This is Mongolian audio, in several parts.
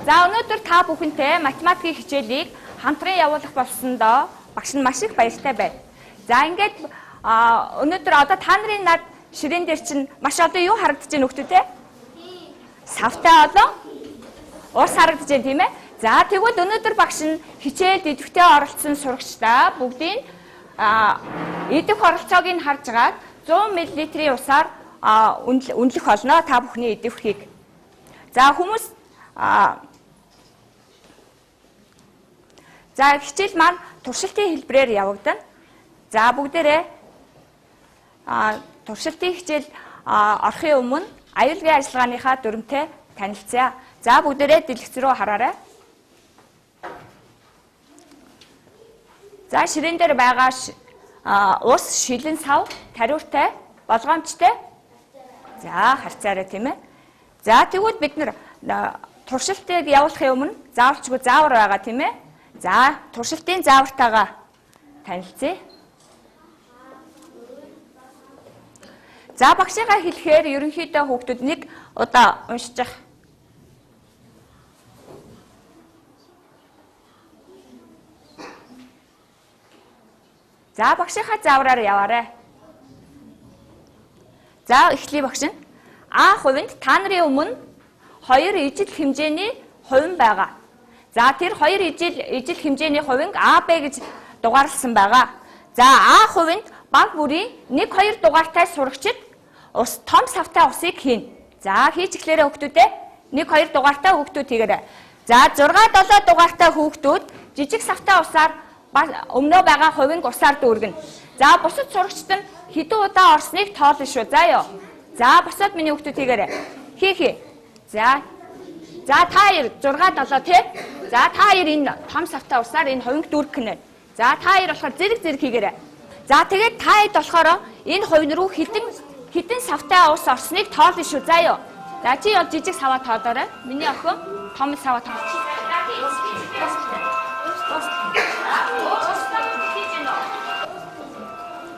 За өнөөдөр та бүхэнтэй математикийн хичээлийг хамтран явуулах болсондоо багш нь маш их баяртай байна. За ингээд өнөөдөр одоо та нарын над ширээн дээр чинь маш одоо юу харагдаж байна хүүхдүүд те? Савтай одоо ус харагдаж байна тийм ээ? За тэгвэл өнөөдөр багш нь хичээлд идэвхтэй оролцсон сурагчдаа бүгдийн идэх оролцоог нь харж агаад 100 мл-ийн усаар үнэлэх болно та бүхний идэвхийг. За хүмүүс за хичээл маань туршилтын хэлбэрээр явагдана. За бүгдээрээ туршилтын хичээл орохын өмнө аюулгүй ажиллагааныхаа дүрмтэй танилцъя. За бүгдээрээ дэлгэц рүү хараарай. За ширээн дээр байгаа ус, шилэн сав, тариутай, болгоомжтой. За харьцаарай тийм ээ. За тэгвэл бид нар туршилтыг явуулахын өмнө зааварчгүй заавар байгаа тийм ээ. За туршилтын заавартайгаа танилцъя. За багшигаа хэлэхээр ерөнхийдөө хүүхдүүд нэг удаа уншиж явах. За багшийнхаа заавраар яваарай. За эхлэе багш нь. А хувинд та нарын өмнө 2 ижил хэмжээний хувин байгаа. За тэр 2 ижил хэмжээний хувинг А, Б гэж дугаарласан байгаа. За А хувинд баг бүрийн 1, 2 дугаартай сурагчид том савтай усыг хийнэ. За хийж эхлээрэй хүүхдүүдээ. 1, 2 дугаартай хүүхдүүд хийгээрэй. За 6, 7 дугаартай хүүхдүүд жижиг савтай усаар өмнөө байгаа хувинг усаар дүүргэнэ. За бусад сурагчид нь хэдэн удаа орсныг тоолно шүү. За ёо. За босоод миний хүүхдүүд хийгээрэй. Хий. За та хоёр 6, 7 тий. За та хоёр энэ том савтай усаар энэ хувинг дүүргэх гэнэ. За та хоёр болохоор зэрэг хийгээрэй. За тэгээд та хэд болохоор энэ хувин руу хэдэн савтай ус орсныг тоолно шүү. За ёо. За чи бол жижиг саваа тоолоорой. Миний охин том саваа тоолчих.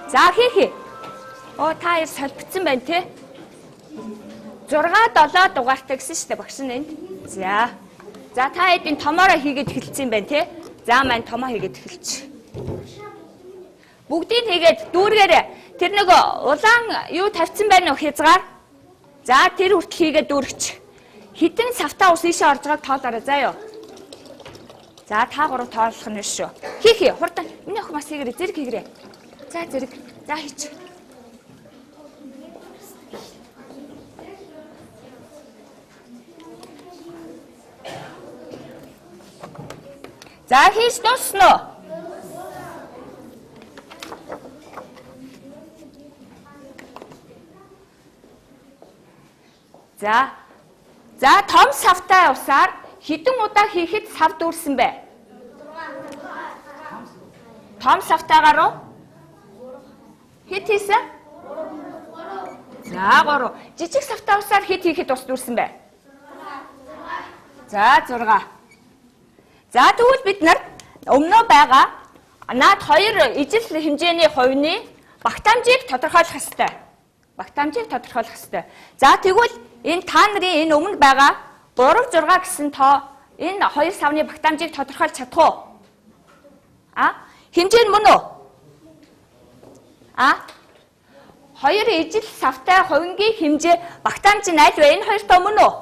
За хий. Оо та хоёр солбцсон байна тий. 6, 7 дугаартай гэсэн шүү дээ багш нь энд. За та хэд энэ томоороо хийгээд эхэлсэн байна тий. За маань томоо хийгээд эхэлчих. Бүгдийг хийгээд дүүргээрэй. Тэр нэг улаан юу тавьсан байна уу хязгаар? За тэр хүртэл хийгээд дүүргэж. Хитэн савтаа ус ийшээ орж байгааг тоолоорой заа ёо. За та гурав тоолох нь шүү. Хий хурдан. Миний охин бас хийгээрэй зэрэг хийгээрэй. За зэрэг. За хийч. За хийж дуусна уу? За том савтай усаар хэдэн удаа хийхэд сав дүүрсэн бэ? Том савтайгаар уу? Хэд хийсэн? За 3. Жижиг савтай усаар хэд хийхэд ус дүүрсэн бэ? За 6. За тэгвэл бид нар өмнөө байгаа наад 2 ижил хэмжээний хувины багтаамжийг тодорхойлох ёстой. За тэгвэл энэ та нарын энэ өмнө байгаа 3, 6 гэсэн тоо энэ 2 савны багтаамжийг тодорхойлж чадах уу? Хэмжээ нь мөн үү? 2 ижил савтай хувингийн хэмжээ багтаамж нь аль вэ? Энэ хоёр тоо мөн үү?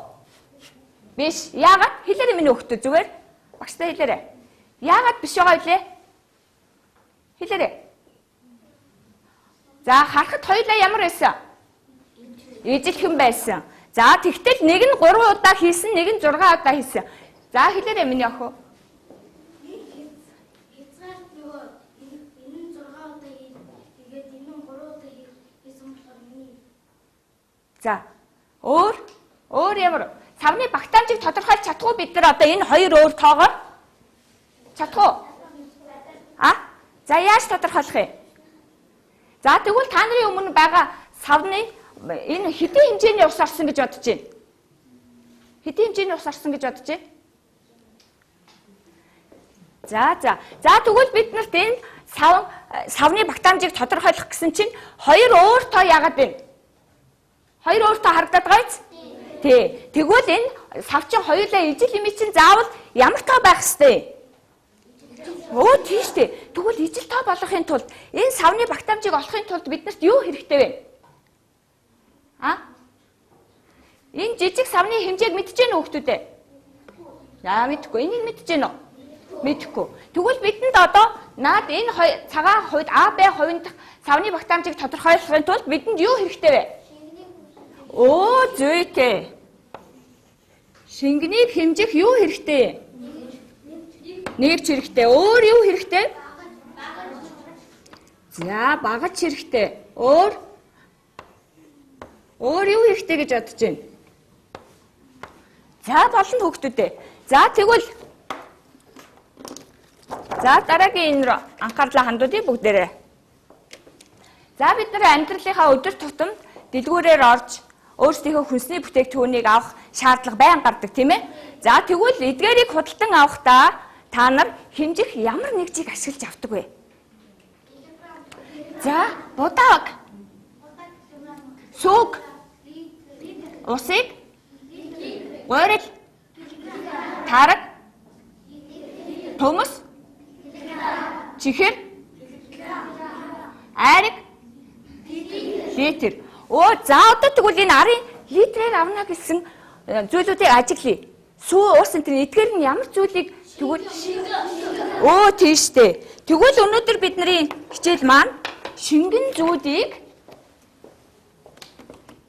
Биш. Яагаад? Хэлээрэй миний хүүхдүүд зүгээр. Багштай хэлээрэй. Яагаад биш байгаа вэ? Хэлээрэй. За харахад хоёулаа ямар байсан? Ижилхэн байсан. За тэгтэл нэг нь 3 удаа хийсэн, нэг нь 6 удаа хийсэн. За хэлээрэй миний охин. Хязгаар нөгөө энэ нь 6 удаа хийгээд энэ нь 3 удаа хийсэн болохоор миний. За өөр ямар савны багтаамжийг тодорхойлж чадах уу бид нар одоо энэ хоёр өөр тоогоор? Чадах уу? За яаж тодорхойлох юм? За тэгвэл та нарын өмнө байгаа савны энэ хэдийн хэмжээний ус орсон гэж бодож байна? Хэдийн хэмжээний ус орсон гэж бодож байна? За тэгвэл бид нарт энэ савны багтаамжийг тодорхойлох гэсэн чинь хоёр өөр тоо яагаад байна? Хоёр өөр тоо харагдаад байгаа биз? Тий. Тэгвэл энэ сав чинь хоёулаа ижил юм чинь заавал ямар тоо байх хэвтэй. Оо тийш дээ. Тэгвэл ижил тоо болгохын тулд энэ савны багтаамжийг олохын тулд биднэрт юу хэрэгтэй вэ? Энэ жижиг савны хэмжээг мэдэж гэнэ хүүхдүүдээ? Яа мэдгүй. Энийг мэдэж гэнэ үү? Мэдхгүй. Тэгвэл бидэнд одоо наад энэ цагаан хувьд А, Б хувийн савны багтаамжийг тодорхойлохын тулд бидэнд юу хэрэгтэй вэ? Оо зүйтэй. Шингэнийг хэмжих юу хэрэгтэй? Нэгж хэрэгтэй. Өөр юу хэрэгтэй? За багаж хэрэгтэй. Өөр юу хэрэгтэй гэж бодож байна? За болно хүүхдүүдээ. За тэгвэл дараагийн энэ рүү анхаарлаа хандуулъя бүгдээрээ. За бид нар амьдралынхаа өдөр тутамд дэлгүүрээр орж өөрсдийнхөө хүнсний бүтээгдэхүүнийг авах шаардлага байн гардаг тийм ээ. За тэгвэл эдгээрийг худалдан авахдаа та нар хэмжих ямар нэгжийг ашиглаж авдаг вэ? За будааг, сүг, усыг, гойрол, тараг, төмөс, чихэр, айраг, литр. Оо за одоо тэгвэл энэ арын литрээр авна гэсэн зүйлүүдийг ажиглая. Сүү ус энэ эдгээр нь ямар зүйлийг тэгвэл оо тийштэй. Тэгвэл өнөөдөр бидний хичээл маань шингэн зүүдийг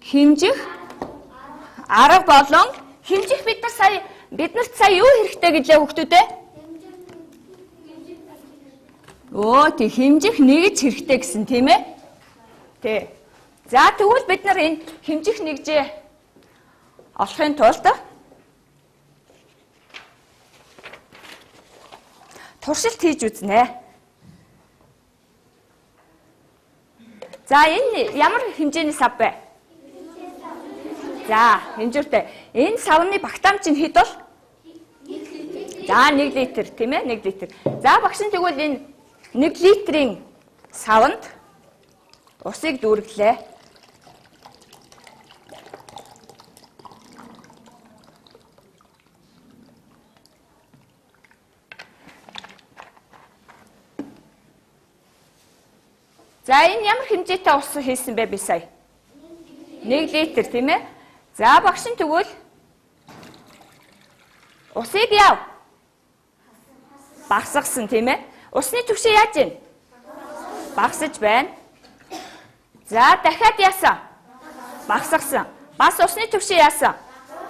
хэмжих арга болон хэмжих биднэрт сая юу хэрэгтэй гэлээ хүүхдүүдээ? Оо тий хэмжих нэгж хэрэгтэй гэсэн тийм ээ? Тий. За тэгвэл бид нар энэ хэмжих нэгжээ олохын тулд туршилт хийж үзнэ. За энэ ямар хэмжээний сав бэ? За хэмжүүртэй. Энэ савны багтаамж нь хэд бол? За 1 литр тийм ээ 1 литр. За багш нь тэгвэл энэ 1 литрийн савнд усыг дүүрэглээ. За энэ ямар хэмжээтэй ус хийсэн бэ би сая? 1 литр тийм ээ. За багш нь тэгвэл усыг яав? Багсгасан тийм ээ. Усны түвшин яаж вэ? Багсаж байна. За дахиад яасан? Багсгасан. Бас усны түвшин яасан?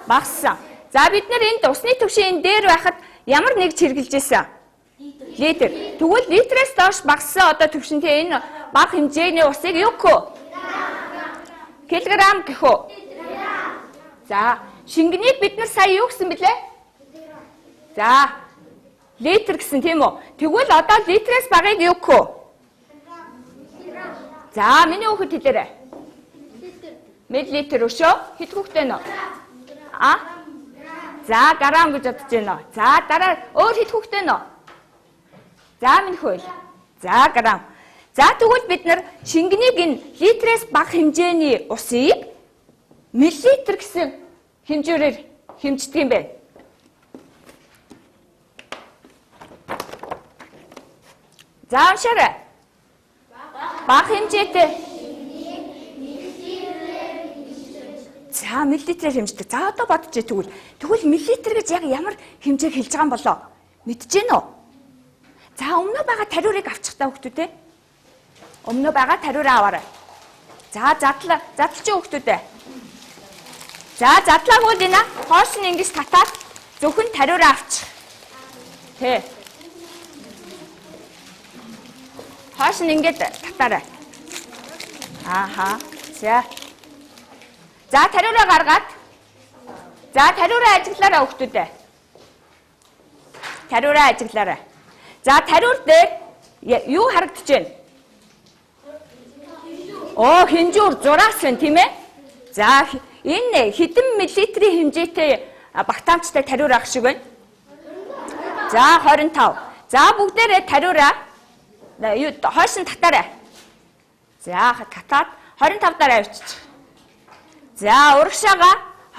Багссан. За бид нар энд усны түвшин дээр байхад ямар нэгж хэрглэж ийсэн? Литр. Тэгвэл литрээс доош багассан одоо түвшинтэй энэ бага хэмжээний усыг юу гэх вэ? Килограмм гэх үү? За, шингэнийг бид нар сая юу гэсэн бэлээ? За, литр гэсэн тийм үү? Тэгвэл одоо литрээс багыг юу гэх вэ? За, миний хүүхэд хэлээрэй. Миллилитр өшөө хэд хүүхдээ нөө? За, грамм гэж бодож байна. За, дараа өөр хэд хүүхдээ нөө? За минь хөл. За грамм. За тэгвэл бид нар шингэнийг энэ литрээс бага хэмжээний усыг миллилитр гэсэн хэмжүүрээр хэмждэг юм байна. За уншаарай. Бага хэмжээтэй. За миллилитрээр хэмждэг. За одоо бодчих тэгвэл. Тэгвэл миллилитр гэж яг ямар хэмжээг хэлж байгаа юм болоо? Мэдэж гэнэ үү? За өмнө байгаа тариурыг авчихтаа хүүхдүүдээ. Өмнө байгаа тариураа аваарай. За задлчин хүүхдүүдээ. За задлаагүй дийнэ. Хоош нь ингэж татаад зөвхөн тариураа авчих. Тэ. Хоош нь ингэж татаарай. Ааха. За тариураа гаргаад. За тариураа ажиглаарай хүүхдүүдээ. Тариураа ажиглаарай. За тариур дээр юу харагдаж байна? Оо хэмжүүр зураас байна тийм ээ? За энэ хэдэн миллилитрийн хэмжээтэй багтаамжтай тариур ах шиг байна? За 25. За бүгдээрээ тариураа хойш нь татаарай. За татаад 25 дараа авчиж. За урагшаага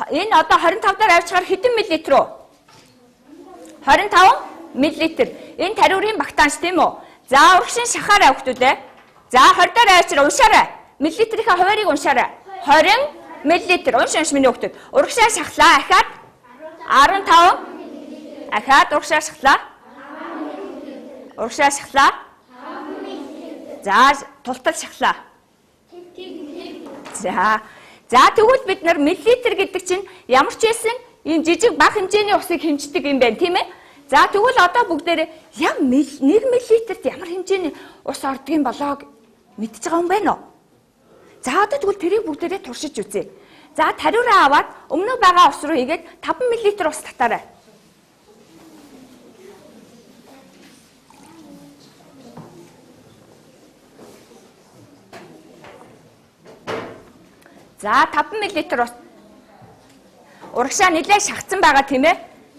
Энэ одоо 25 дээр авчгаар хэдэн миллилитр үү? 25 миллилитр. Энэ тариурын багтаанч тийм үү? За урагшин шахаарай хүүхдүүдээ. За 20 дээр авчир уншаарай. Миллилитрийн хуваарийг уншаарай. 20 миллилитр. Унш миний хүүхдүүд. Урагшаа шахлаа. Ахаад 15. Ахаад урагшаа шахлаа. Урагшаа шахлаа. За тултал шахлаа. За тэгвэл бид нар миллилитр гэдэг чинь ямар ч байсан ийм жижиг бага хэмжээний усыг хэмждэг юм байна, тийм ээ? За тэгвэл одоо бүгдээрээ яг 1 миллилитрт ямар хэмжээний ус ордог юм болоо мэдчихэж байгаа юм байна уу? За одоо тэгвэл тэрийг бүгдээрээ туршиж үзье. За тариураа аваад өмнө байгаа ус руу хийгээд 5 мл ус татаарай. За 5 мл ус. Урагшаа нэлээд шахацсан байгаа тийм ээ.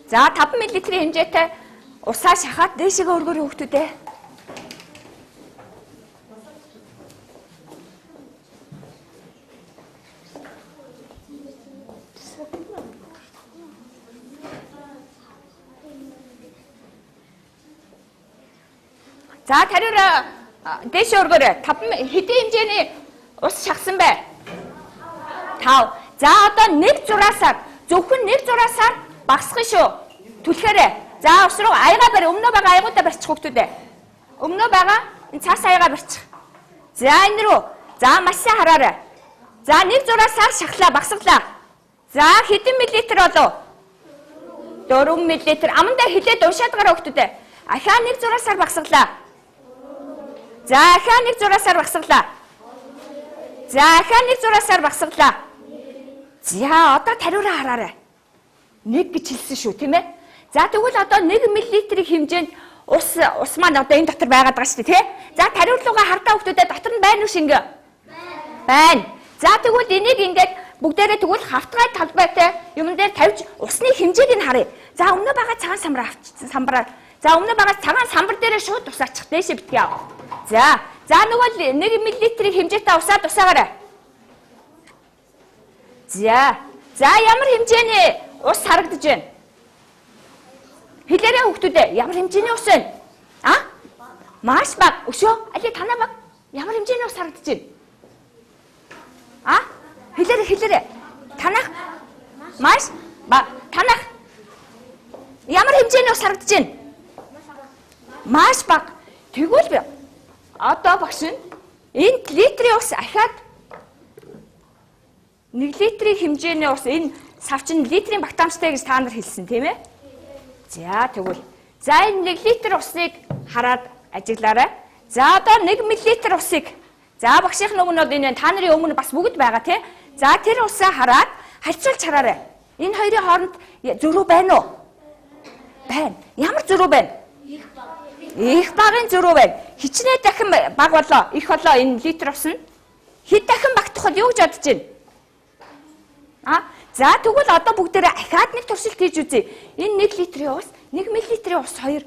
За 5 мл-ийн хэмжээтэй усаа шахаад дээшээгээ өргөөрэй хүүхдүүдээ. За тариураа дээшээ өргөөрэй. 5 хэдийн хэмжээний ус шахсан бай? 5. За одоо 1 зураасаар зөвхөн 1 зураасаар багасгах шүү. Түлхээрээ. За ус руу аяга барь. Өмнө байгаа аягуудаа барьчих хүүхдүүдээ. Өмнө байгаа энэ цаас аяга барьчих. За энэ рүү. За маш сайн хараарай. За 1 зураасаар шахлаа, багасглаа. За хэдэн миллилитр болов? 4 миллилитр. Амандаа хилээд уншаад гараа хүүхдүүдээ. Ахаа 1 зураасаар багасглаа. За ахаа 1 зураасаар багасглаа. За ахаа 1 зураасаар багасглаа. За одоо тариураа хараарай. 1 гэж хэлсэн шүү, тийм ээ? За тэгвэл одоо 1 мл-ийн хэмжээнд ус маань одоо энэ дотор байгаад байгаа шүү дээ, тий? За тариурлуугаа хардаа хүүхдүүдээ дотор нь байна уу шингэ? Байна. За тэгвэл энийг ингээд бүгдээрээ тэгвэл хавтгай талбайтай юм дээр тавьж усны хэмжээг нь харъя. За өмнө байгаа цагаан самбар авчихсан самбараар. За өмнө байгаа цагаан самбар дээрээ шууд ус ачих дээшээ битгий ав. За нөгөө 1 мл-ийн хэмжээтэй усаа тусаагаарай. За ямар хэмжээний ус харагдаж байна? Хэлээрэй хүүхдүүдээ ямар хэмжээний ус вэ? Маш бага. Өшөө алий танаа бага. Ямар хэмжээний ус харагдаж байна? Хэлээрэй. Танах маш бага. Танах ямар хэмжээний ус харагдаж байна? Маш бага. Тэгвэл одоо багш энэ литрийн ус ахаад 1 литрийн хэмжээний ус энэ савчин литрийн багтаамжтай гэж та нар хэлсэн тийм ээ? За тэгвэл за энэ 1 литр усныг хараад ажиглаарай. За одоо 1 мл усыг за багшийн өмнөд энэ та нарын өмнө бас бүгд байгаа тий. За тэр усаа хараад харьцуулж хараарай. Энэ хоёрын хооронд зөрүү байна уу? Байна. Ямар зөрүү байна? Их багын зөрүү байна. Хичнээн дахин баг болоо, их болоо энэ литр ус нь. Хэд дахин багтах вэ? Юу гэж бодож байна? За тэгвэл одоо бүгдээрээ ахаад нэг туршилт хийж үзье. Энэ 1 литрийн ус, 1 мл-ийн ус хоёр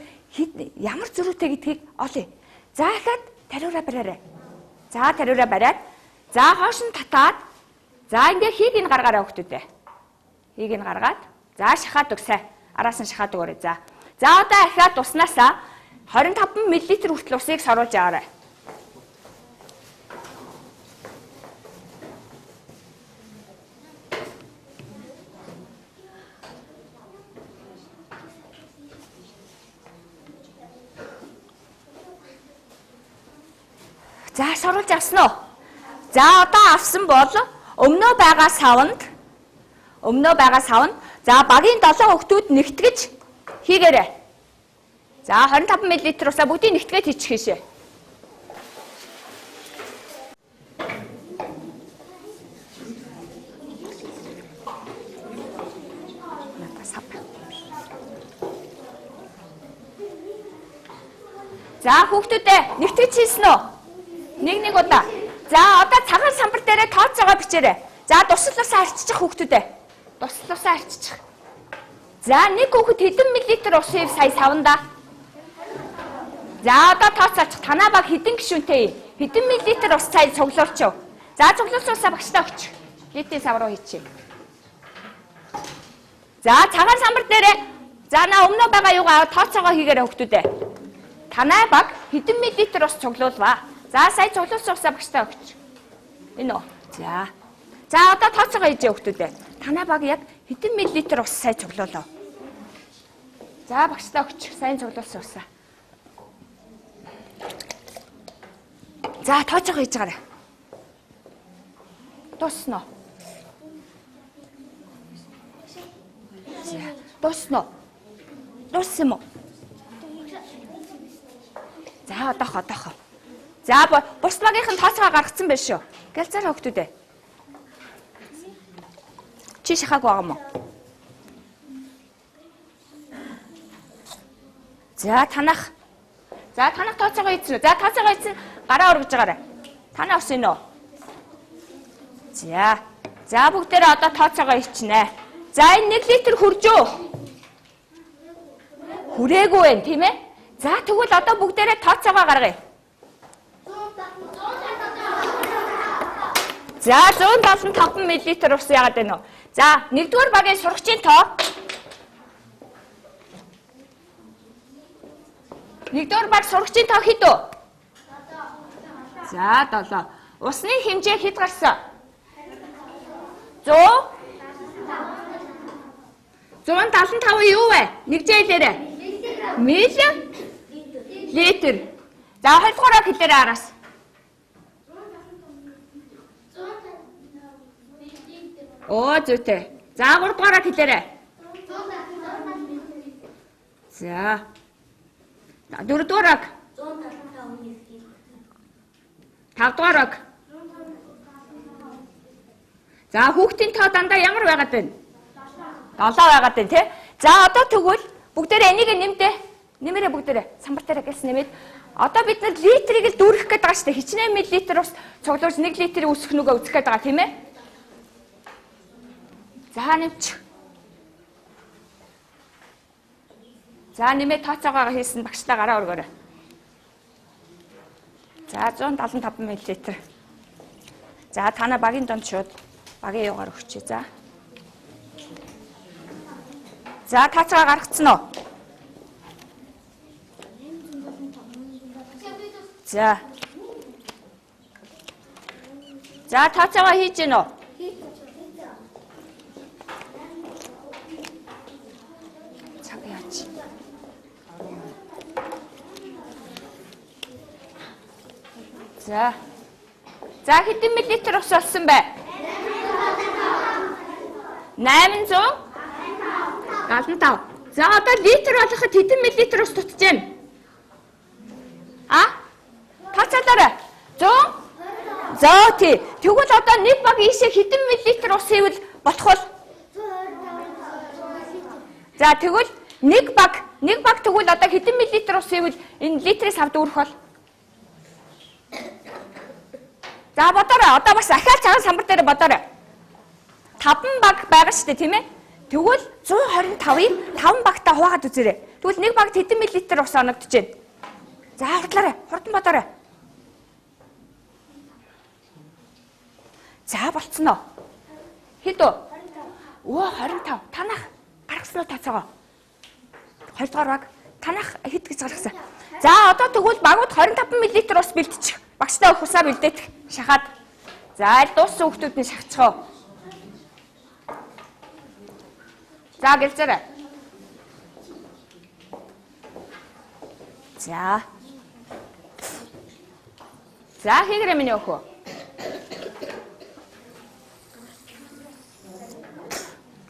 ямар зөрүүтэй гэдгийг олъё. За ахаад тариураа бариарай. За тариураа бариад за хоош нь татаад за ингээ хийг нь гаргаарай хүүхдүүдээ. Хийг нь гаргаад за шахаад өгсэй. Араас нь шахаад өгөөрэй. За одоо ахаад уснасаа 25 мл хүртэл усыг соруулж аваарай. За соруулж авсан уу? За одоо авсан бол өмнөө байгаа савнд за багийн 7 хүүхдүүд нэгтгэж хийгээрэй. За 25 мл усаа бүгдийг нэгтгээд хийчихээшээ. За хүүхдүүдээ нэгтгэж хийсэн үү? Нэг удаа. За одоо цагаан самбар дээрээ тооцоогоо бичээрэй. За дусал усаа арччих хүүхдүүдээ. Дусал усаа арччих. За нэг хүүхэд хэдэн миллилитр усыг сая савнда. За одоо тооцооч. Танаа баг хэдэн гишүүнтэй? Хэдэн миллилитр ус сая цуглуулчих. За цуглуулсан усаа багштай өгч. Литийн сав руу хийчих. За цагаан самбар дээрээ за на өмнө байгаа юугаа тооцоогоо хийгээрэй хүүхдүүдээ. Танай баг хэдэн миллилитр ус цуглуулваа. За сая цуглуулсан усаа багштай өгч. Энэ үү. За. За одоо тооцоогоо хийжээ хүүхдүүдээ. Танай баг яг хэдэн миллилитр ус сая цуглуулав. За багштай өгч. Сайн цуглуулсан усаа. За тооцоогоо хийж байгаарай. Дуснаа. За дуснаа. Дуссан юм уу? За одоохоо. За бус багийнхан тооцоогоо гаргацсан байх шүү. Гэлцээрэй хүүхдүүдээ. Чи шахаг байгаа мó? За танах тооцоогоо хийсэн үү? За тооцоогоо хийсэн гараа өргөж байгаарай. Танаа ус энэ үү? За бүгдээрээ одоо тооцоогоо хийчихнэ. За энэ 1 литр хүржөө. Хүрээгүй байх тийм ээ? За тэгвэл одоо бүгдээрээ тооцоогоо гаргая. За 175 мл ус яагаад байна вэ? За 1-р багийн сурагчийн тоо. 1-р баг сурагчийн тоо хэд вэ? За 7. Усны хэмжээ хэд гарсан? 175 юу вэ? Нэг жээлээрээ. Миллилитр. За 2-р хэлээрээ араас. Оо зүйтэй. За 3-р хэлээрээ. За. 4-р. 5-р. За хүүхдийн тоо дандаа ямар байгаад байна? 7 байгаад байна тий. За одоо тэгвэл бүгдээрээ энийг нэмдээ. Нэмэрээ бүгдээрээ самбар дээр гэлс нэмээд одоо бид нар литрийг л дүүрэх гээд байгаа шүү дээ. Хичнээн миллилитр ус цуглуулж 1 литрийг үсгэх нүгэ үзэх гээд байгаа тийм ээ. За нэмч. За нэмээ тооцоогоо хийсэн багштай гараа өргөөрэй. За 175 мл. За танаа багийн донд шууд багийн югаар өгчээ. За тооцоогоо гаргацсан уу? За. За тооцоогоо хийж гин үү? Цаг яаж? За. За хэдэн миллилитр ус олсон бэ? 875. За одоо литр болоход хэдэн миллилитр ус тутаж байна? Тооцоолоорой. 100. За тий. Тэгвэл одоо нэг баг ийшээ хэдэн миллилитр ус хийвэл болох вэ? За тэгвэл нэг баг тэгвэл одоо хэдэн миллилитр ус хийвэл энэ литрээс авд өөрөх бол? За бодоорой. Одоо бас ахиад цагаан самбар дээр бодоорой. 5 баг байгаа шүү дээ тийм ээ? Тэгвэл 125-ыг 5 багтаа хуваагаад үзээрэй. Тэгвэл нэг багт хэдэн миллилитр ус оногдож байна? За хурдлаарай. Хурдан бодоорой. За болцсон уу? Хэд үү? Оо 25. Танах гаргасан уу тооцоогоо? 2-р баг. Танах хэд гэж гаргасан? За одоо тэгвэл багууд 25 мл ус бэлтчих. Багштай өгөх усаа бэлдээчих. Шахаад. За дууссан хүүхдүүд нь шахацгаа. За гэлзээрэй. За хийгэрэй миний өхөө.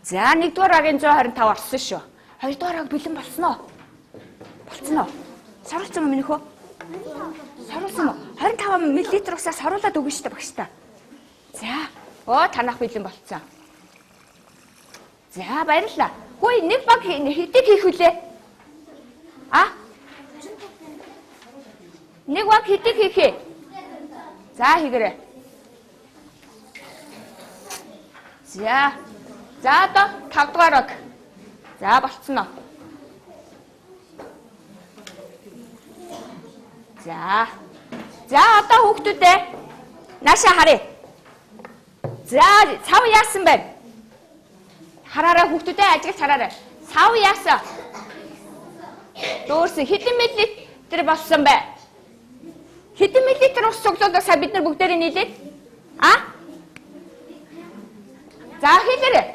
За 1-р багийн 125 орсон шүү. 2-р баг бэлэн болсон уу? Болцсон уу? Саруулсан юм миний өхөө? Саруулсан уу? 25 мл усаас саруулаад өгнө шүү дээ багштай. За. Танах бэлэн болцсон. За баярлалаа. Хөөе нэг баг хэдийг хийх вүлээ? Нэг баг хэдийг хийх ээ? За хийгэрэй. За одоо 5-р баг. За болцсон уу? За одоо хүүхдүүдээ нааша харъя. За цав яасан бэ? Хараараа хүүхдүүдээ ажиглаж хараарай. Сав яасан? Дүүрсэн хэдэн миллилитр болсон бэ? Хэдэн миллилитр ус цуглуулах сая бид нар бүгдээрээ нийлээд? За хэлээрэй.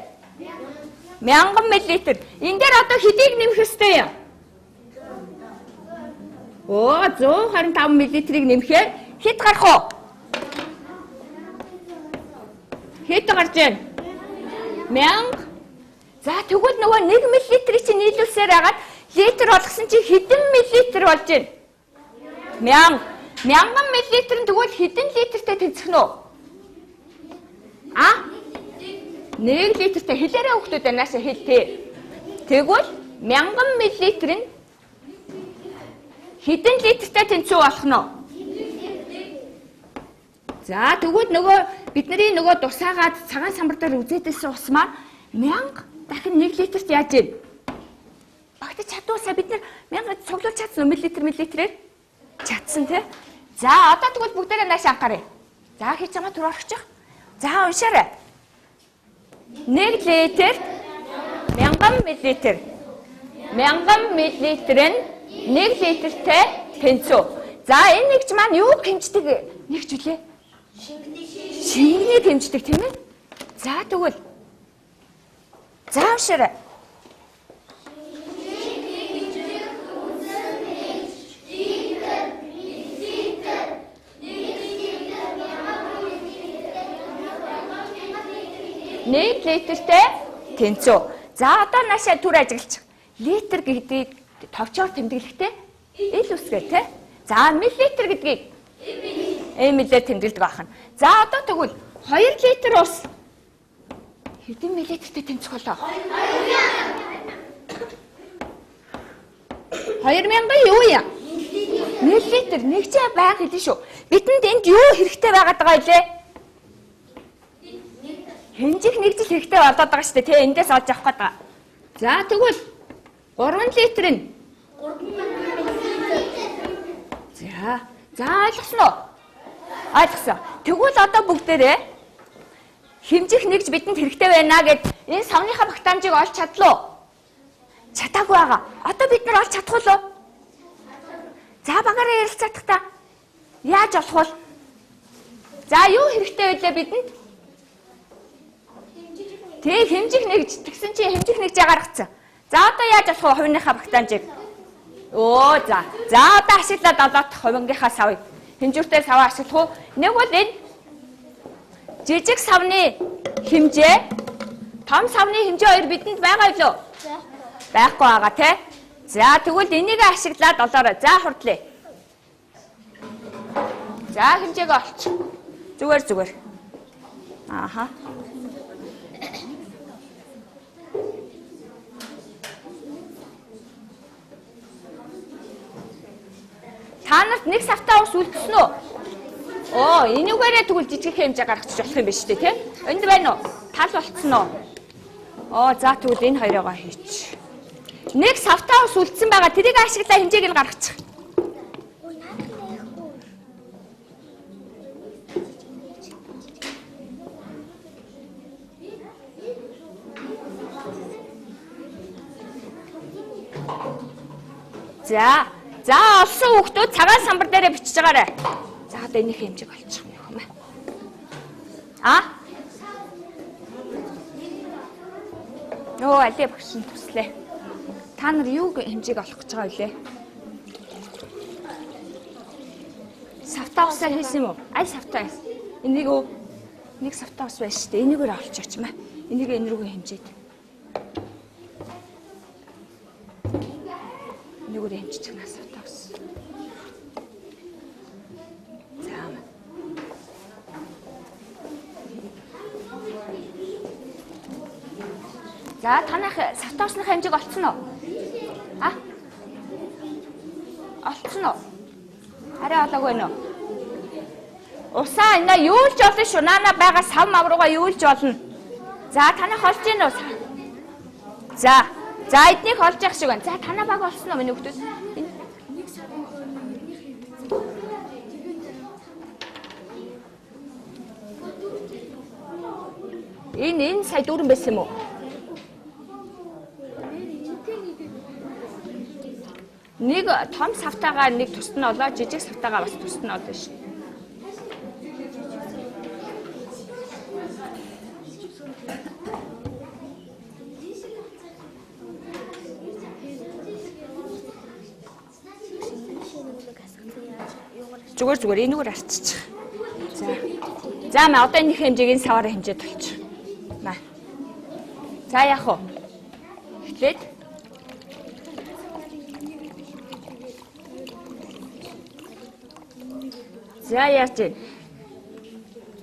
1000 миллилитр. Энэ дээр одоо хэдийг нэмэх ёстой юм? 125 миллилитрийг нэмэхээр хэд гарах вэ? Хэд гарч байна? 1000. За тэгвэл нөгөө 1 миллилитрийг чинь нийлүүлсээр хагаад литр болгосон чинь хэдэн миллилитр болж байна? 1000. 1000 миллилитр нь тэгвэл хэдэн литртэй тэнцэх нь вэ? 1 литртэй хэлээрээ хүүхдүүд наашаа хэлтээ. Тэгвэл 1000 миллилитр нь хэдэн литртэй тэнцүү болох нь вэ? За тэгвэл нөгөө бидний нөгөө дусаагаад цагаан самбар дээр үзээдсэн ус маань 1000 дахин 1 литрт яаж ийн? Багтаж чадваасаа бид нар 1000 цуглуулж чадсан уу миллилитрээр? Чадсан тий. За одоо тэгвэл бүгдээрээ наашаа анхаарай. За хийж чамаа түр орчих. За уншаарай. 1 литр 1000 миллилитр. 1000 миллилитр нь 1 литртэй тэнцүү. За энэ нэгч маань юу хэмждэг нэгч үлээ? Шингэнийг хэмждэг тийм ээ? За тэгвэл за уншаарай. Нэг литртэй тэнцүү. За одоо наашаа түр ажиглаж. Литр гэдгийг товчоор тэмдэглэхтэй ил үсгээ тий. За миллилитр гэдгийг мл-ээр тэмдэглэдэг аахна. За одоо тэгвэл 2 литр ус хэдэн миллилитртэй тэнцэх болоо? 2000 юу юм? Миллилитр нэг ч байг хэлэн шүү. Бидэнд энд юу хэрэгтэй байгаад байгаа илээ? Хэмжих нэгжил хэрэгтэй болоод байгаа шүү дээ. Тэ эндээс олж авах гэдэг. За тэгвэл 3 литр нь. За ойлгосноо? Ойлгосон. Тэгвэл одоо бүгдээрээ хэмжих нэгж бидэнд хэрэгтэй байна гэд энэ савныхаа багтаамжийг олж чадлаа. Чадаагүй байгаа. Одоо бид нар олж чадах уу? За багаараа ярилцах та. Яаж олох вэ? За юу хэрэгтэй байлаа бидэнд? Тэг хэмжих нэгж тэгсэн чи хэмжих нэгжээ гаргацсан. За одоо яаж болох вэ хувийнхаа багтаамжийг? За. За одоо ашиглаад олоод хувийнхаа савыг хэмжүүртэй саваа ашиглах уу? Нэг бол энэ жижиг савны хэмжээ, том савны хэмжээ хоёр бидэнд байгаа юу? Байхгүй байгаа тий. За тэгвэл энийг ашиглаад олоорой. За хурдлаа. За хэмжээг олч. Зүгээр. Ааха. Та нарт нэг савтаа ус үлдсэн үү? Энийгээрээ тэгвэл жижиг хэмжээ гаргачих болох юм байна шүү дээ, тийм? Энд байна уу? Тал болцсон уу? За тэгвэл энэ хоёроо хийч. Нэг савтаа ус үлдсэн байгаа. Тэрийг ашиглаа хэмжээг нь гаргачих. За олсон хүүхдүүд цагаан самбар дээрээ бичиж байгаарай. За одоо энийх хэмжээг олчих юм байна. Алей багш нь туслаа. Та нар юу хэмжээг олох гэж байгаа вэ? Савтаа усаар хийсэн юм уу? Аль савтаа? Энийг нэг савтаа ус байна шүү дээ. Энийгээр олчих юм аа. Энийг энэ рүүгээ хэмжээд. Энийгээр хэмжиж чанаас. За танах савтаа усны хэмжээг олцсон уу? Олцсон уу? Арай олоогүй нөө. Усаа энэ юу ч олно шүү. Наана байгаа сав мав руугаа юу ч олно. За танах олж гин үү? За эднийг олж явах шиг байна. За танаа баг олсон уу миний хүмүүс? Энэ сая дүүрэн байсан юм уу? Нэг том савтаагаа нэг тусад нь олоо, жижиг савтаагаа бас тусад нь олоо шүү. Зүгээр энэгээр арчиж. За мэ одоо энэ хэмжээг энэ саваараа хэмжээд болчих. Наа. За яах вэ? Эхлээд за яаж вэ?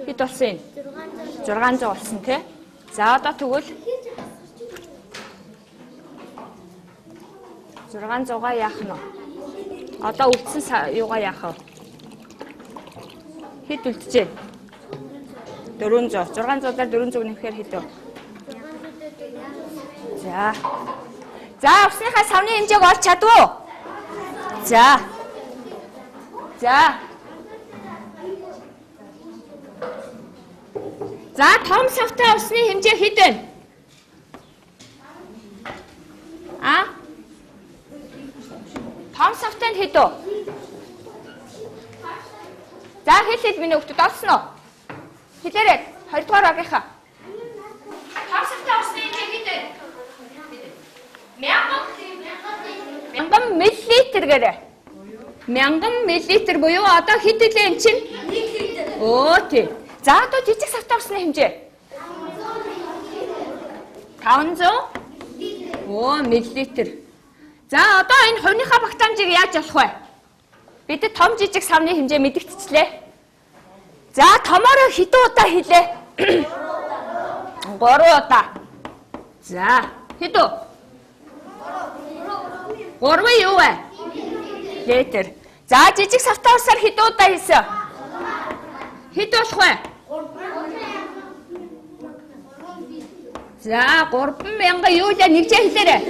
Хэд болсон юм? 600 болсон тий. За одоо тэгвэл 600-гаа яах нь вэ? Одоо үлдсэн юугаа яах вэ? Хэд үлджээ? 400. 600-аар 400 нэмэхээр хэд вэ? За. За, усныхаа савны хэмжээг олж чадв уу? За. За. За, том савтай усны хэмжээ хэд вэ? Том савтай нь хэд вэ? За, хэлээд миний хүүхдэд олсон уу? Хэлээрэй. 2 дугаар багийнхаа. Том савтай усны хэмжээ хэд вэ? 1000 мл гэрээ. 1000 мл буюу одоо хэд вэ эн чинь? 1 л. Оо тий. За одоо жижиг савтай усны хэмжээ. 500 мл. За одоо энэ хувийнхаа багтаамжийг яаж олох вэ? Бид том жижиг савны хэмжээ мэдэгдчихлээ. За томоороо хэдэн удаа хийлээ? 3 удаа. За хэдэн? 3 юу вэ? Литр. За жижиг савтай усаар хэдэн удаа хийсэн? Хэд болох вэ? За 3000 юу л нэгжээ хэлээрэй.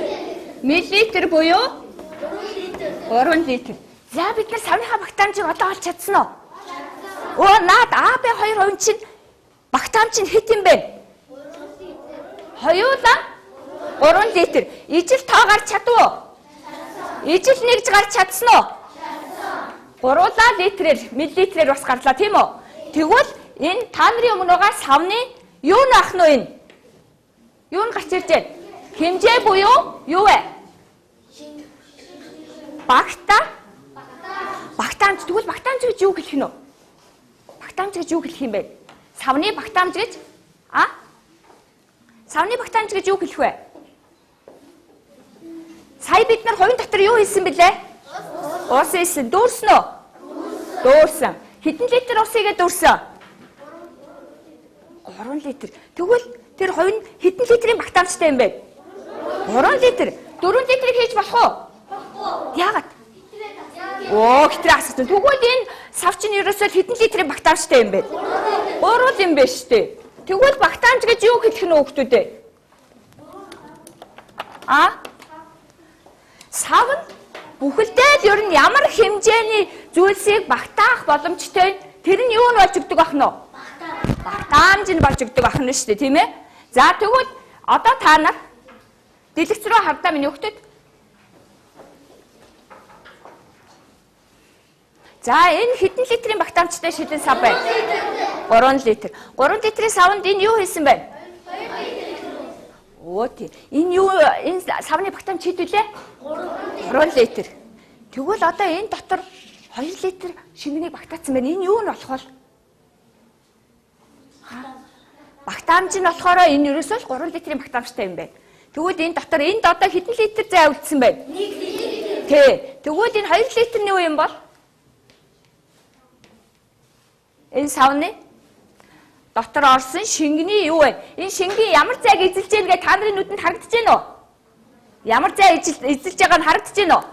Миллилитр буюу 3 литр. За бид нар савныхаа багтаамжийг одоо олж чадсан уу? Оо наад АБ2 чинь багтаамж нь хэд юм бэ? Хоёулаа 3 литр. Ижил тоо гарч чадв уу? Ижил нэгж гарч чадсан уу? 3 литрээр миллилитрээр бас гарлаа тийм үү? Тэгвэл энэ та нарын өмнө байгаа савны юу нь ах нь вэ? Юу нь гарч ирж байна? Хэмжээ буюу юу вэ? Багтаамж. Тэгвэл багтаамж гэж юу хэлэх нь вэ? Багтаамж гэж юу хэлэх юм бэ? Савны багтаамж гэж савны багтаамж гэж юу хэлэх вэ? Сая бид нар хувийн дотор юу хийсэн бэлээ? Ус хийсэн. Дүүрсэн үү? Дүүрсэн. Хэдэн литр ус игээ дүүрсэн? 3 литр. Тэгвэл тэр хувийн хэдэн литрийн багтаамжтай юм бэ? 3 литр. 4 литрийг хийж болох уу? Яагаад? Оо, хэтрээ асуусан. Тэгвэл энэ сав чинь ерөөсөө хэдэн литрийн багтаамжтай юм бэ? 3 юм байна шүү дээ. Тэгвэл багтаамж гэж юу хэлэх нь хүүхдүүд ээ? Сав нь бүхэлдээ л ер нь ямар хэмжээний зүйлсийг багтаах боломжтой тэр нь юу нь болж өгдөг ах нь вэ? Багтаамж нь болж өгдөг ах нь шүү дээ, тийм ээ? За тэгвэл одоо та нар дэлгэц рүү хардаа миний хүүхдүүд. За энэ хэдэн литрийн багтаамжтай шилэн сав байна? 3 литр. 3 литрийн савнд энэ юу хийсэн бэ? 2 литр. Оо тий. Энэ савны багтаамж хэд вүлээ? 3 литр. Тэгвэл одоо энэ дотор 2 литр шингэнийг багтаацсан байна. Энэ юу нь болох вэ? Багтаамж нь болохоор энэ ерөөсөө 3 литрийн багтаамжтай юм байна. Тэгвэл энэ дотор энд одоо хэдэн литр зай үлдсэн байна? 1 литр. Тий. Тэгвэл энэ 2 литрний юу юм бол? Энэ савны дотор орсон шингэний юу вэ? Энэ шингийн ямар зайг эзэлж гэнэ гэж та нарын нүдэнд харагдаж байна уу? Ямар зай эзэлж байгааг нь харагдаж байна уу?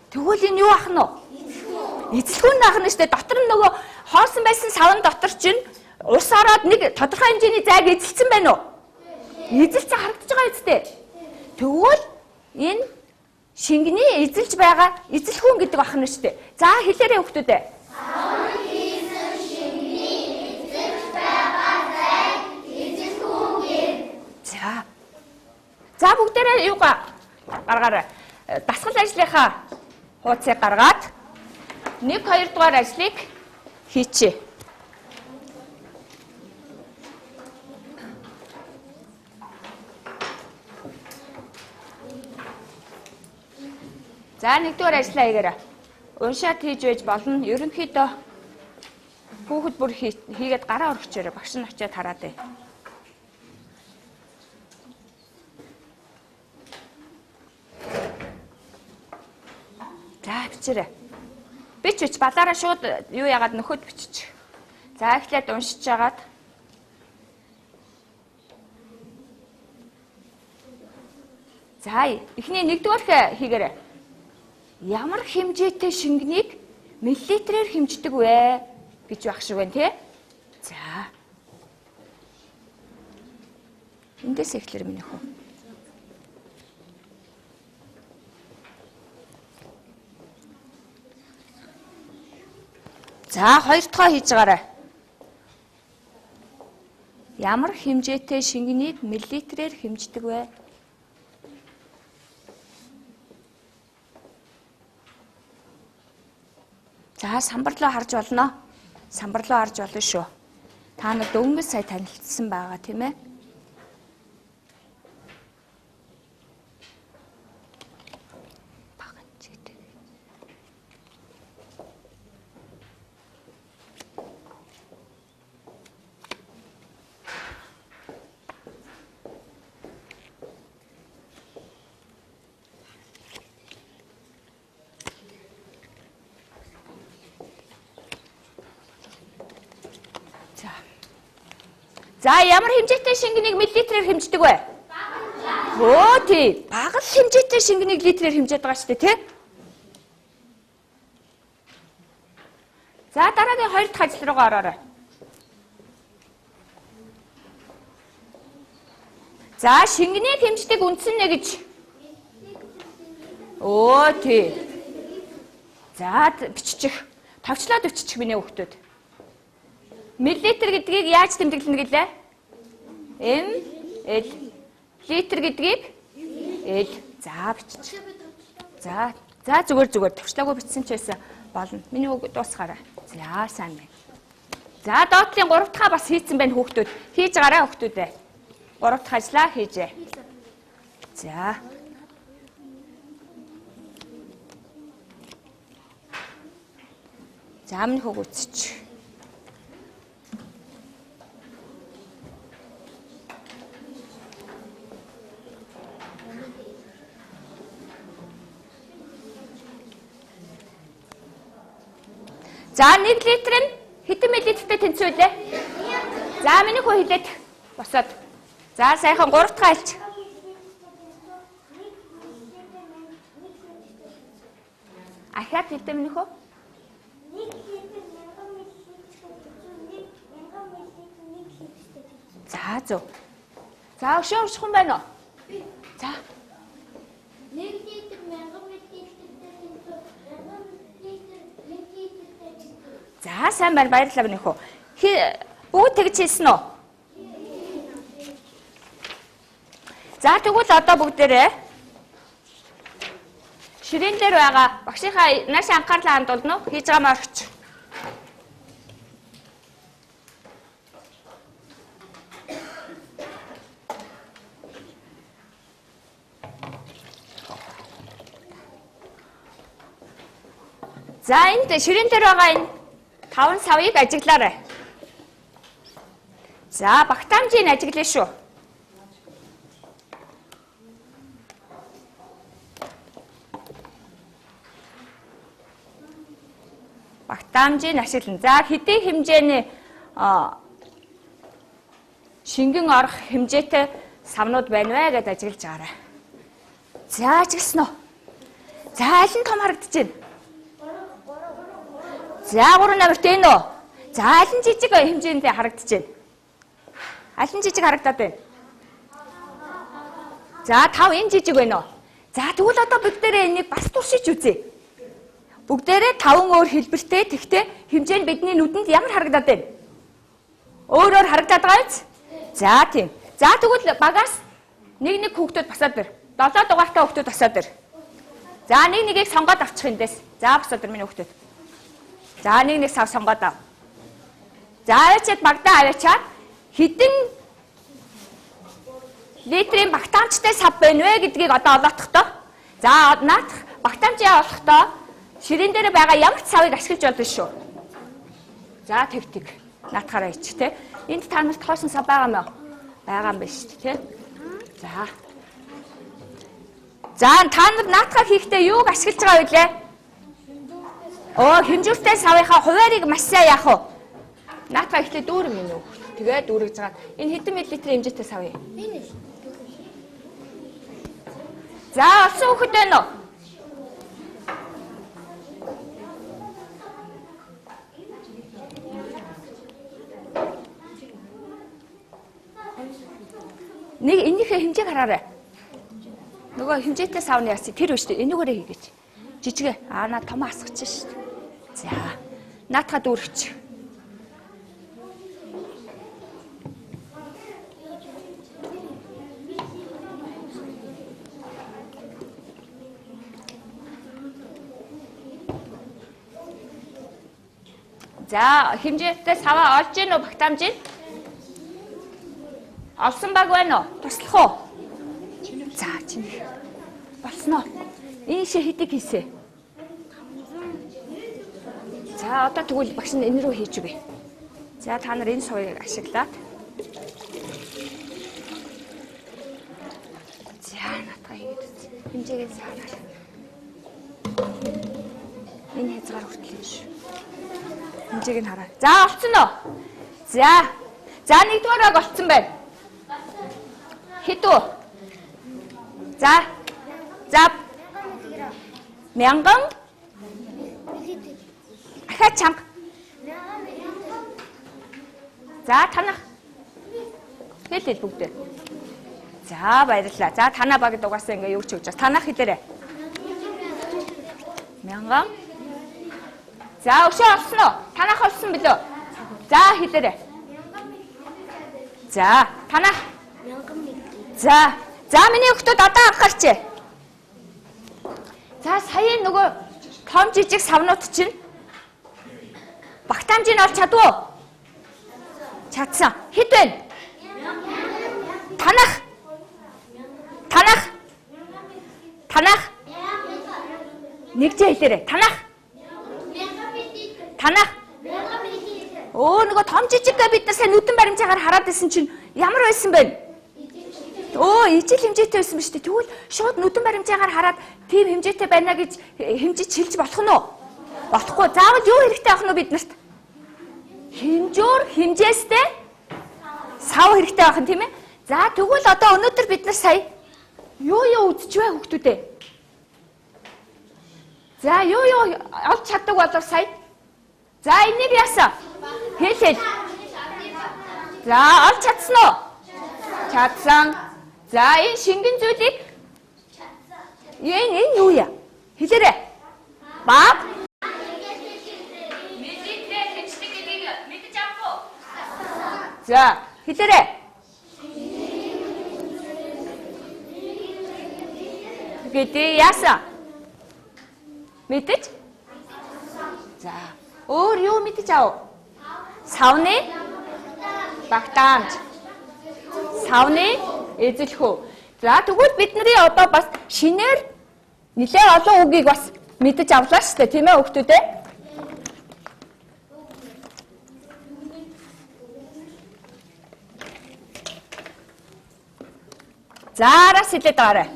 Тэгвэл энэ юу ах нь вэ? Эзэлхүүн ах нь шүү дээ. Дотор нь нөгөө хоосон байсан савн дотор чинь ус ороод нэг тодорхой хэмжээний зайг эзэлсэн байна уу? Эзэлсэн харагдаж байгаа үстэй. Тэгвэл энэ шингэний эзэлж байгаа эзэлхүүн гэдэг ах нь шүү дээ. За хэлээрэй хүүхдүүдээ. За бүгдээрээ юу гаргаарай. дасгал ажлынхаа хуудсыг гаргаад 1 2 дугаар ажлыг хийчихье. За 1-р ажлаа хийгээрэй. Уншаад хийж байж болно. Ерөнхийдөө хүүхэд бүр хийгээд гараа өргөчөөрэй. Багш нь очиад хараад бай. За бичээрэй. Бич балаараа шууд юу яагаад нөхөд биччих. За эхлээд уншиж жагаад за эхний 1-р хийгээрэй. Ямар хэмжээтэй шингэнийг миллилитрээр хэмждэг вэ гэж байх шиг байна тий. За. Эндээс эхлэр минь хөө. За 2 дахь хийж байгаарай. Ямар хэмжээтэй шингэнийг миллилитрээр хэмждэг вэ? За самбарлуу харж болно. Самбарлуу харж болно шүү. Та нарт өмнө сая танилцсан байгаа тийм ээ. За ямар хэмжээтэй шингэнийг миллилитрээр хэмждэг вэ? Өө тий. Бага хэмжээтэй шингэнийг литрээр хэмжээд байгаа шүү дээ, тий? За дараагийн 2 дахь ажил руугаа ороорой. За шингэнийг хэмждэг үндсэн нэ гэж. Өө тий. За бичих. Товчлоод бичих миний хүүхдүүд. Миллилитр гэдгийг яаж тэмдэглэнэ гэлээ? Л. Литр гэдгийг Л. За бичиж. За зүгээр төвчлаагүй бичсэн ч байсан болно. Миний үг дуусгаарай. За сайн байна. За доотлын 3 дахь бас хийцэн байна хүүхдүүд. Хийж гараа хүүхдүүдээ. 3 дахь ажлаа хийжээ. За. За минь хөг үтсч. За 1 литр нь хэдэн миллилитртэй тэнцвэлээ? За миний хөө хэлээд босоод. За сайхан 3 дахь айлч. Ахаад хэлдэ миний хөө? За зөв. За өшөө уршхан байна уу? За. 1 литр 1000 миллилитртэй За сайн байна. Баярлалаа минь хөө. Бүгд тэгж хийсэн үү? За тэгвэл одоо бүгдээрээ ширээн дээр байгаа багшийнхаа нааш анхаарлаа хандуулна уу? Хийж байгаа морч. За энд ширээн дээр байгаа энэ 5 савыг ажиглаарай. За багтаамжийг ажиглая шүү. Багтаамжийг ашиглана. За хэдийн хэмжээний шингэн орох хэмжээтэй савнууд байна вэ гэдээ ажиглаж байгаарай. За ажигласан уу? За аль нь том харагдаж байна? За 3 номерт энэ үү? За аль нь жижиг хэмжээндээ харагдаж байна? Аль нь жижиг харагдаад байна? За 5 энэ жижиг байна уу? За тэгвэл одоо бүгдээрээ энийг бас туршиж үзье. Бүгдээрээ 5 өөр хэлбэртэй тэгтээ хэмжээ нь бидний нүдэнд ямар харагдаад байна? Өөрөөр харагдаад байгаа биз? За тийм. За тэгвэл багаас нэг хүүхдүүд басаад бэр. 7 дугаартай хүүхдүүд басаад бэр. За нэг нэгийг сонгоод авчих эндээс. За бос өдөр миний хүүхдүүд. За нэг сав сонгоод ав. За аваачаад багтаа аваачаад хэдэн литрийн багтаамжтай сав байна вэ гэдгийг одоо олоодохдоо. За наадах багтаамжаа олохдоо ширээн дээр байгаа ямар ч савыг ашиглаж болно шүү. За тэгтэг. Наатахаараа ич тэ. Энд та нарт хоосон сав байгаа мó? Байгаа юм байна шүү дээ тэ. За. За та нар наатахаар хийхдээ юуг ашиглаж байгаа вэ лээ? Хэмжүүртэй савынхаа хуваарийг маш сайн яах вэ? Наатахаа ихтэй дүүрэн минь үү. Тэгээ дүүрэж байгаа. Энэ хэдэн миллилитр хэмжээтэй сав юм? За олсон хүүхэд байна уу? Нэг энийхээ хэмжээг хараарай. Нөгөө хэмжээтэй савны яс тэр үү шүү дээ. Энийгээрээ хийгээч. Жижигэ. Наа том асгач шүү дээ. За. Наатахаа дүүрч. За, хэмжээтэй саваа олж гин үү багтаамжийг? Олсон баг байна уу? Туслах уу? За, чиний. Болсноо. Энэ ши хэдийг хийсэ? За, одоо тэгвэл багш нь энэ рүү хийж үгүй. За, та нар энэ сувыг ашиглаад. За, наатаа хийгээд үз. Хэмжээгээ саараа. Энэ хязгаар хүртэл шүү. Хэмжээг нь хараа. За, олцсон уу? За. За, нэгдүгээрээ олцсон байна. Хэдүү? За. За. 1000 ахаа чанга. За, танах. Хэлээ бүгдээ. За, баярлалаа. За, танаа багт угаасаа ингээ юу ч өгч байгаа. Танах хэлээрэй. 1000. За, өшөө олсон уу? Танах олсон билүү? За, хэлээрэй. За, танах. 1000. За, миний хүүхдүүд одоо анхаарч. За, сая нөгөө том жижиг савнууд чинь багтаамжийг олж чадвуу? Чадсан. Хэд вэ? Танах. Танах. Танах. Нэгжээ хэлээрэй. Танах. Танах. Нөгөө том жижиггээ бид нар сайн нүдэн баримжаагаар хараад байсан чинь ямар байсан бэ? Ижил хэмжээтэй байсан биз дээ. Тэгвэл шууд нүдэн баримжаагаар хараад тийм хэмжээтэй байна гэж хэмжиж хэлж болох нь уу? Болохгүй. Заавал юу хэрэгтэй авах нь бид нарт? Хэмжүүр хэмжээстэй сав хэрэгтэй байх нь тийм ээ. За тэгвэл одоо өнөөдөр бид нар сая юу үзчихвэ хүүхдүүдээ? За юу олж чаддаг болов сая? За энийг яасан? Хэл. За олж чадсан уу? Чадсан. За энэ шингэн зүйлийг энэ юу яа? Хэлээрэй. Баг. Мэдлэгтэй хэмждэг гэдгийг мэдэж авах уу? За хэлээрэй. Гэдэг яасан? Мэдэж? За өөр юу мэдэж ав? Савны багтаамж. Савны эзэлхүү. За тэгвэл бидний одоо бас шинээр нэлээд олон үгийг бас мэдэж авлаа шүү дээ, тийм ээ хүүхдүүдээ? За араас хэлээд байгаарай.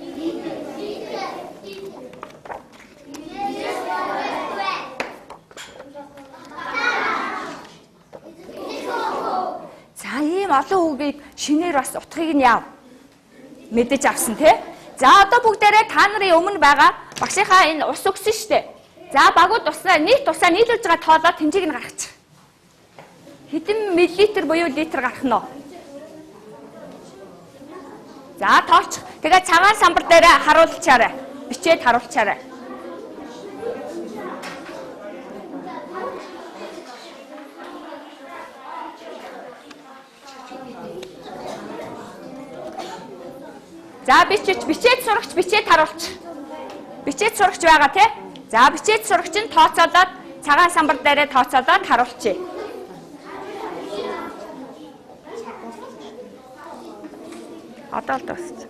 За ийм олон үгийг шинээр бас утгыг нь яав. Мэдэж авсан тий. За одоо бүгдээрээ та нарын өмнө байгаа багшийнхаа энэ ус өгсөн шүү дээ. За багууд усаа нийлүүлж байгаа тоолоод тэмцээг нь гаргачих. Хэдэн миллилитр буюу литр гарах нь вэ? За тоолчих. Тэгээ цагаан самбар дээр харуулчаарай. Бичээд харуулчаарай. За бичээд сурагч бичээд харуулчих. Бичээд сурагч байгаа тий. За бичээд сурагч нь тооцоолоод цагаан самбар дээрээ тооцоолоод харуулчих. Одоо л дууссан.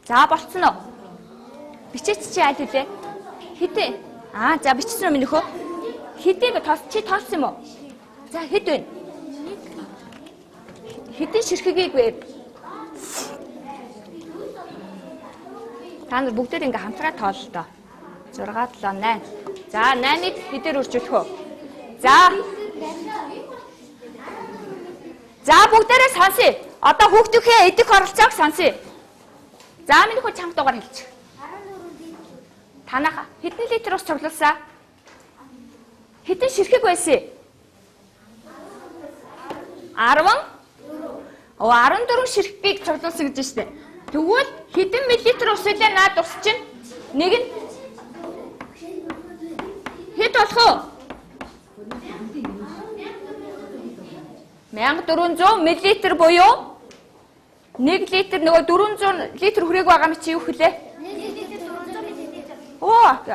За болцсон уу? Бичээч чи аль үлээ? Хэдэ? За бичсэн юм нөхөө. Хэдийг чи тооцсон юм уу? За хэд вэ? Хэдийн ширхгийг вэ? Та нар бүгдээр ингээ хамтраа тооллоо доо. 6, 7, 8. За 8-ыг хэдээр үржүүлэх вэ? За бүгдээрээ сонсъё. Одоо хүүхдийнхээ эдэх оролцоог сонсъё. За минь хөө чамд дугаар хэлчих. 14 литр. Танах хэдэн литр ус цуглуулсан? Хэдэн ширхэг байсан? 14 ширхгийг цуглуулсан гэж штэ. Тэгвэл хэдэн миллилитр ус үлээ наад ус чинь? Нэг нь хэд болох вэ? 1400 мл буюу 1 литр нөгөө 400 литр хүрээг байгаа юм чи юу хэлээ? 1 литр 400 мл.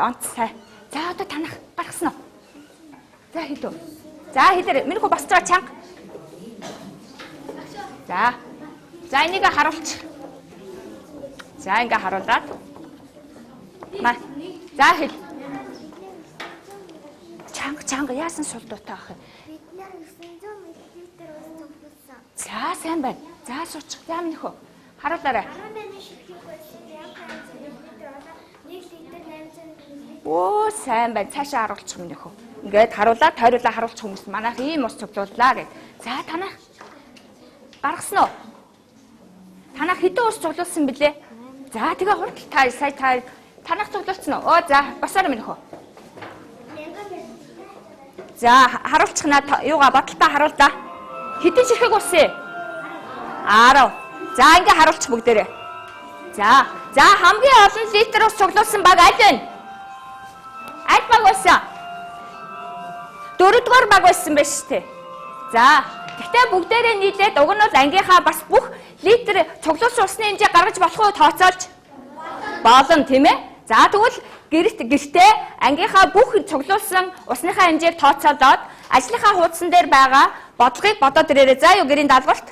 Онцгой. За одоо танах гаргасан уу? За хэдөө. За хэдэр минь хөө босцоо чанга. За энийг харуулчих. За ингээ харуулаад. За хэл. Чанга яасан сул дуутай ах юм? Бид нар 900 мл ус цуглуулсан. За сайн байна. За суучих. За минь хөө. Харуулаарай. 18 ширхэг байсан. 1 литр 800 мл. Сайн байна. Цаашаа харуулчих минь хөө. Ингээд харуулаад тойруулаа харуулчих хүмүүс. Манайх ийм ус цуглууллаа гэд. За танах гаргасан уу? Танах хэдэн ус цуглуулсан бэлээ? За тэгээ хурдтай сая танах цуглуулсан уу? За босоор минь хөө. За харуулчихна юугаа баталтаа харуул да. Хэдэн ширхэг усын? 10. За ингээ харуулчих бүгдээрээ. За хамгийн олон литр ус цуглуулсан баг аль вэ? Аль баг байсан? 4-р баг байсан байж тээ. За гэхдээ бүгдээрээ нийлээд уг нь бол ангийнхаа бас бүх литр цуглуулсан усны хэмжээ гаргаж болох уу тооцоолж? Болно тийм ээ. За тэгвэл гэртээ ангийнхаа бүх цуглуулсан усныхаа хэмжээг тооцоолоод ажлынхаа хуудсан дээр байгаа бодлогыг бодоод ирээрэй. За юу гэрийн даалгаварт.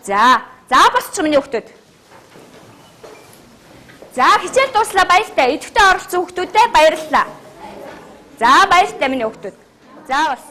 За босч миний хүүхдүүд. За хичээл дууслаа баяртай. Идэвхтэй оролцсон хүүхдүүдэд баярлалаа. За баяртай миний хүүхдүүд. За бас